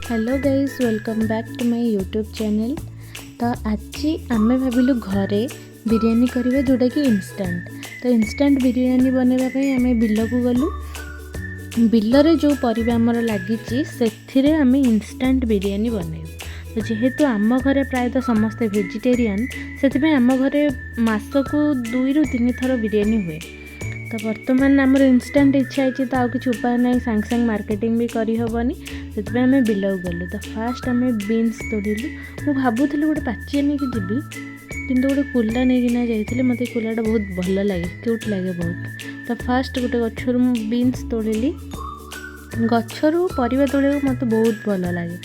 Hello guys, welcome back to my YouTube channel. तो आज आम भाविलु घरे बिरियानी करवा जोटा कि इंस्टेंट। तो इंस्टेंट बिरियानी बनवाई आम बिल को गलु। बिलरे जो परिबा आमर लगी से आम इंस्टेंट बिरियानी बनइबु। तो जेहेतु आम घरे प्रायतः समस्ते वेजिटेरियन से आम घरे मासकू 2 ରୁ 3 थर बिरियानी हुए। तो बर्तमान आमर इंस्टेंट इच्छा है तो आउ कि उपाय ना सांग सांग मार्केटिंग भी करहबनी से आम बिल को गलु। तो फास्ट आम बीन्स तोड़िलु। मु भावुली गोटे पाचिया नहीं कि जीवी किंतु गोटे कुला नहीं जाइए मत कुलाटा बहुत भल लगे, क्यूट लगे बहुत। तो फास्ट गोटे गचर बीन्स तोड़िली। गचर परिवा तोड़ा मत बहुत भल लगे।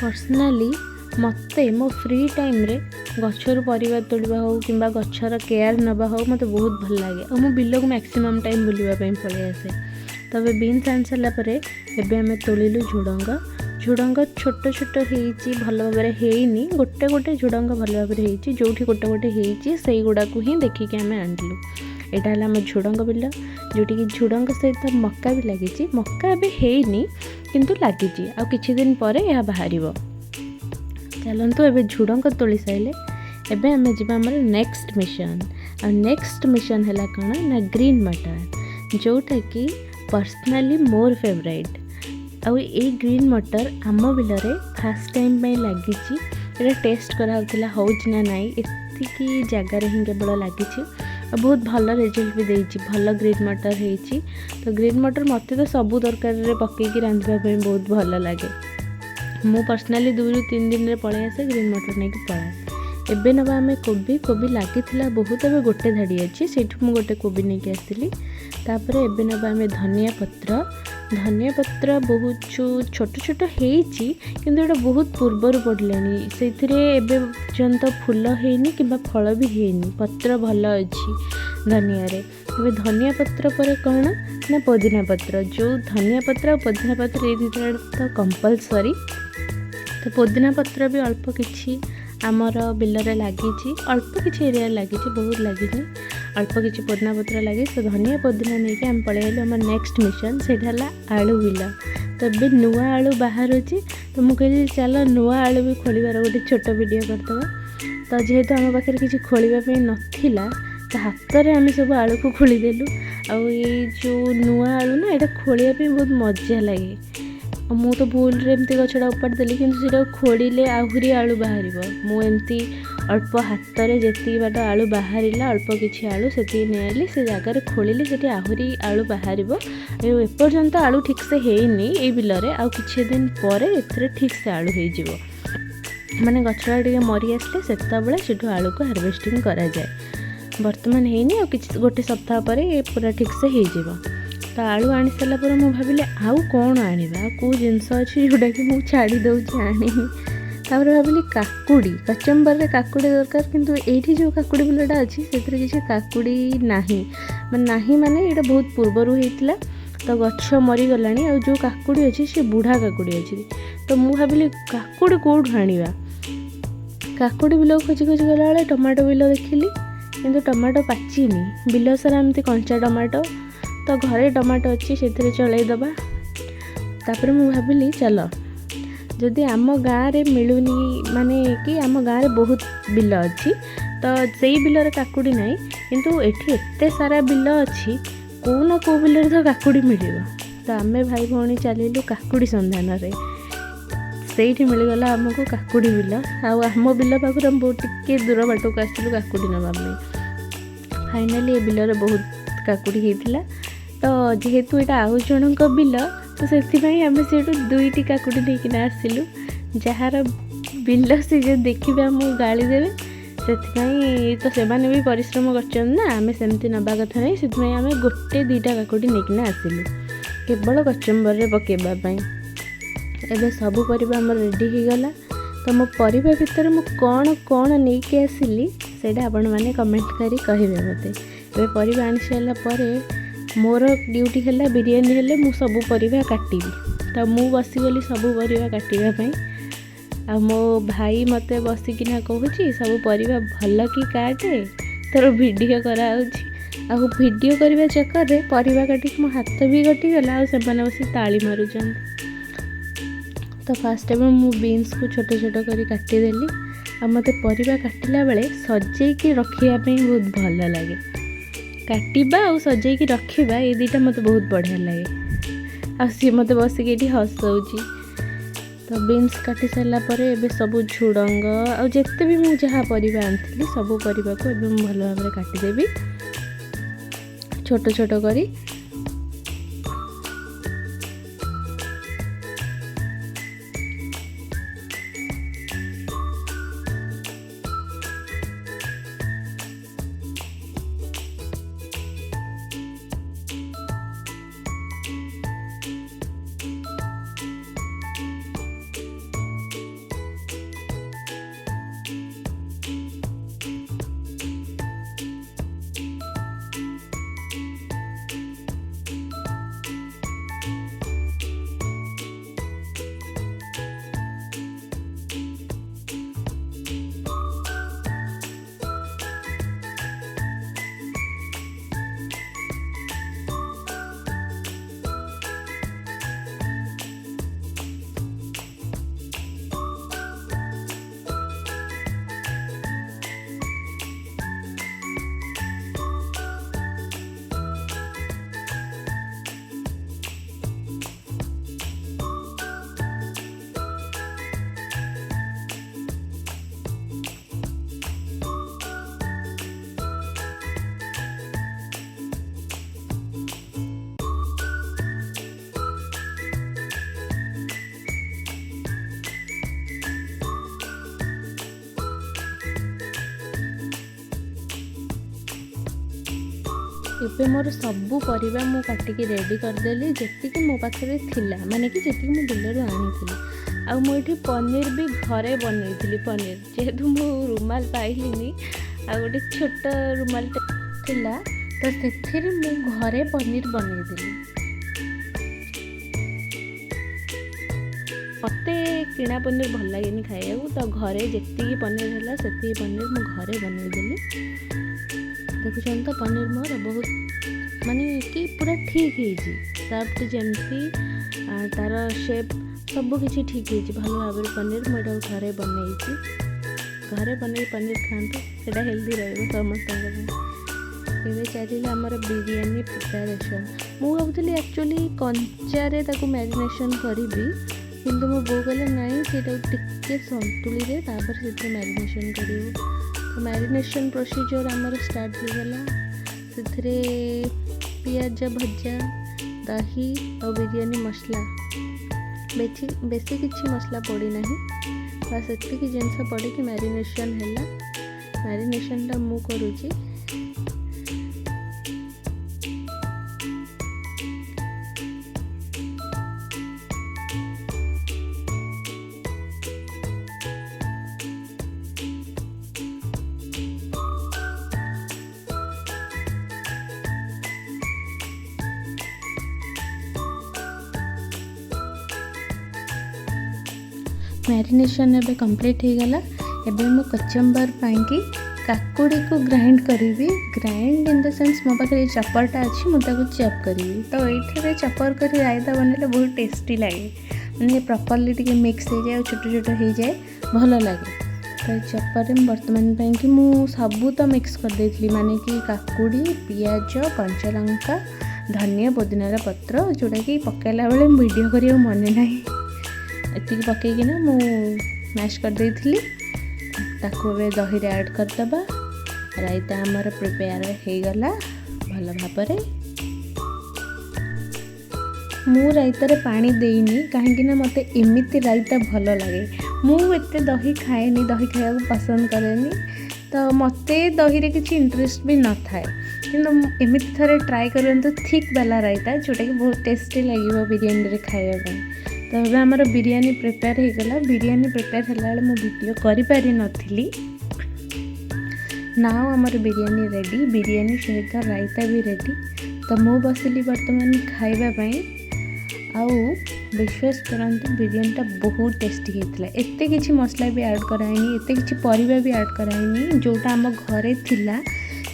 पर्सनाली मते मो फ्री टाइम रे गचर परिवा तोड़वा हो कि गचर केयर नवा हो मत बहुत भल लगे। और मो बिल को मैक्सिमम टाइम बुलवाई पलि आसे। तब बीन्स आनी सारा एवं तोड़िलु झुड़ंग। झुड़ंग छोट छोट होती भल भाव में गोटे गोटे झुड़ंग भल भाव में जो गोटे गोटे होती गुड़ा को ही देखिकी आम आनलु। यहाँ है आम झुड़ंग बिल जोटी कि झुड़ंग सहित मक्का भी लगी। मक्का अभी हैनी किंतु लगी आ किछि दिन पर यह बाहर। चलतु एवं झुड़ंग तोली सारे एवं आम जा नेक्स्ट मिशन। आ नेक्स्ट मिशन है कौन ना ग्रीन मटर जोटा कि पर्सनाली मोर फेवरेट। आउ ये ग्रीन मटर आम बिलरे फास्ट टाइम लगी। टेस्ट कराला हो ना एति जगार ही केवल लगी। बहुत भल रिजल्ट भी देती। भल ग्रीन मटर होती। तो ग्रीन मटर मत तो सबू तरकारी पकईकि रांधवाई बहुत भल लगे। मु पर्सनाली 2 ରୁ 3 दिन में पलि आसे ग्रीन मटर नहीं पलाए। एबे नवा आम कोबी कोबी लगी बहुत एवं गोटे धाड़ी अच्छी से गोटे कोबी नहीं आसली। तापर एबे नवा आम धनिया पत्र बहुत छोट छोट होती किंतु एटा बहुत पूर्वर पड़लानी से पर्यंत फूल हैनी कि फल भी हैनी। पत्र भल अच्छी धनिया रे। धनिया पत्र पर कौन ना पुदीना पत्र। जो धनिया पत्र और पुदीना पत्र ये दुटा तो कंपलसरी। तो पुदीना पत्र भी अल्प किछि आमर बिलरे लगी। अल्प किछि एरिया लगी, बहुत लगी अल्प किछि पुदीना पत्र लगे। तो धनिया पुदीना नहीं कि आम पलैलु आम नेक्स्ट मिशन से आलू बिल। तो ये नुआ आलू बाहर अच्छी। तो मुझे चल नुआ आलू भी खोलार गोटे छोट वीडियो करदे। तो जेहेतु आम पाखे किसी खोलवाई नाला तो हाथ में आम सब आलू को खोलीदेलु। ये जो नुआ आलू ना यहाँ खोलिया बहुत मजा लगे। मु तो भूल एमती गछटा उपाड़ देली कि खोलिले आहरी आलू बाहर। मुझे अल्प हाथ में जी बाट आलू बाहर अल्प किसी आलू से नहीं से जगार खोलिले से आहरी आलू बाहर। एपर्यंत आलू ठीक से हैनी ये बिलरे आ कि दिन पर ठीक से आलू हो माने गछटा टे मरी आसले से आलू को हार्वेस्टिंग करा जाए। बर्तमान हैनी आ गोटे सप्ताह पर ये पूरा ठीक से हो। तो आलू आनी सारा पर मुझे भाविली आउ कौन आनिबा कौ जिनस अच्छी जोटा कि मुझे छाड़ी दौची आनी। तापर भाविली काकुड़ी कचम्बर रे काकुड़ी दरकार किंतु एठी जो काकुड़ी बिलटा अच्छी से किसी काकुड़ी नाही माने ये बहुत पूर्वर होता। तो गछ मरीगलानी आ जो काकुड़ी अच्छी से बुढ़ा काकुड़ी अच्छी। तो मुझे भाविली काकुड़ी कौटू आनिबा। काकुड़ी बिल खोजी खोजी गला बेले टमाटो बिल देखिली किंतु टमाटो पाचिनी। बिल सारा एमती कंचा टमाटो। तो घरे टमाटो अच्छी से चलईदबा। तापर मु भाविली चल जदि आम गाँव में मिलूनी माने कि आम गाँव में बहुत बिल अच्छी तो से बिलर काकुड़ी नाई किंतु एठी एते सारा बिल अच्छी कौ ना कौ बिलर तो काकुड़ी मिल। तो आम भाई भौणी चलिलु काकुड़ी संधान रे। से मिलगला आमको काकुड़ी बिल। आम बिल पाखर हम बहुत टिके दूर बाट को आसलु काकुड़ी नवाई। फाइनाली ये बिलर बहुत काकुड़ी होता। तो जेहेतु यहाँ आउ जन बिल तो से आम से 2टी काकुड़ी लेकिन आसिलु। जार बिल से जो देखिए आम गाड़ी देवे से तो से भी परिश्रम कर आम सेमती नवा कथा नहीं से आम गोटे 2टा काकुड़ी लेकिन आसिलु केवल कचम्बर रे पकेबाई। एबे सबू परिबा आम रेडी हो गला। तो मो परिबा भितर मु कौन कौन नहीं के आसिली सेटा आपण माने कमेंट करी कहिबे मते। एबे परिबा आनी सारा पर मोर ड्यूटी है बिरियानी हेले मु सबू परिबा काटिबी। तो मु बसीगली सबू परिबा काटिबाई। आ मो भाई मते बसिकिना कहूची सबू परिबा भल कि काटे तोर वीडियो कराउची। आ वीडियो करने चक्कर में परिबा काटिक मो हाथ भी कटिगला। आ से बसी ताली मारुचंती। तो फास्ट टाइम मु बीन्स को छोट छोट कर काटिदेली। आ मते परिबा काटिला बेले सजेकी रखियापी बहुत भल लगे। काटिबा और सजेकी रखिबा ये दुटा मते बहुत बढ़िया लगे। आ सी मते बसिक ये हसाऊँगी। तो बीन्स काटी सारा पर एबे सब झुडंग आ जिते भी मुझे जहाँ परिबा आनी सब परिबा को एबे भल भाव काटिदेवी छोट छोट करी। एबे मोर सबू परिबा मु काटिकी रेडी करदेली जेतिकी मो पाखरे थिला माने कि जेतिकी मु बिलरू आनी आ मु एठी पनीर भी घरे बनैथिली। पनीर जेहेतु मु रुमाल पाइलिनी आ गोटे छोट रुमाल थिला तो सेथिरे मु घरे पनीर बनैदेली। मते किणा पनीर भल लागेनी खाइबा तो घरे जेतिकी पनीर हैला सेतिकी पनीर मु घरे बनैदेली। देखुन तो पनीर मोर बहुत माने कि पूरा ठीक है सॉफ्ट जमती तार शेप सब किसी ठीक है भल भाव पनीर मुझे घरे बनई। घरे बनई पनीर खातु से हेल्दी रमस्त चलिए आमर बिरियानी प्रिपेरेसन। मु भावुली एक्चुअली कंचारे मैरिनेशन करी किंतु मो बो कहले नाई से टिके संतुली रे तापर से मैरिनेशन करियो। तो मैरिनेशन प्रोसीजर आमर स्टार्ट हो गला से पियाज भजा दही और बिरयानी मसला बेसी किसी मसला पड़ी ना बस एतिक जिनस पड़ी कि मैरिनेशन है। मैरिनेशन टा मु करुची मैरिनेशन एबे कंप्लीट हो गला। एबे मो कचम्बर पाई काकुड़ी को ग्राइंड करी। ग्राइंड इन द सेंस मो पाखे चपरटा अच्छी मुझे चप करी। तो ये चपर कर रायता बनले बहुत टेस्टी लगे मैंने प्रॉपर्ली टिके मिक्स हो जाए छोट छोट हो जाए भल लगे। तो चपर बर्तमान कि मु सबू तो मिक्स कर देती माने कि काकुड़ी पियाज कंचा लंका धनिया पुदीनार पत्र जोटा कि पकेला बेले वीडियो करिया मन ना एति पकईकिना मु मैश कर देथिली। ताको ए दही रे ऐड करदबा। रायता आमर प्रिपेयर हो गला भल भाव। मु रायतार पानी देनी कहीं मते एमिति रायता भल लगे। मु एते दही खाएनी दही खाया पसंद करेनी तो मते दही रे किसी इंटरेस्ट भी न थाए कि एमिति थरे ट्राई करंतु थिक वाला रायता जोटा कि बहुत टेस्टी लगे बिरयानी रे खाया। तो अब आमर बिरयानी प्रिपेयर हो गला। बिरयानी प्रिपेयर है मु वीडियो करि पारि नथिली। नाउ आमर बिरयानी रेडी बिरयानी सहित रायता भी रेडी। तो मु बसिली बर्तमान खाइबा पई आउ विश्वास करंतु बिरयानीटा बहुत टेस्टी होता। एते किछि मसला भी ऐड कराइनी एते किछि परिबा भी ऐड कराइनी जोटा आम घरे थिला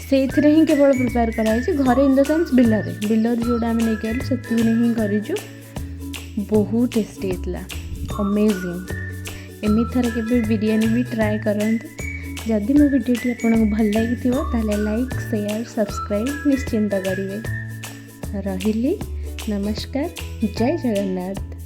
से ही केवल प्रिपेयर कराई घरे इन द सेंस बिलर जोड़ा आम नहीं से ही करूँ बहुत टेस्टी होता। अमेजिंग। एमती थर के बिरयानी भी ट्राए करंतु। जदि मो वीडियोटी आपको भल लगी ताले लाइक शेयर सब्सक्राइब निश्चिंत करेंगे। रहिली नमस्कार, जय जगन्नाथ।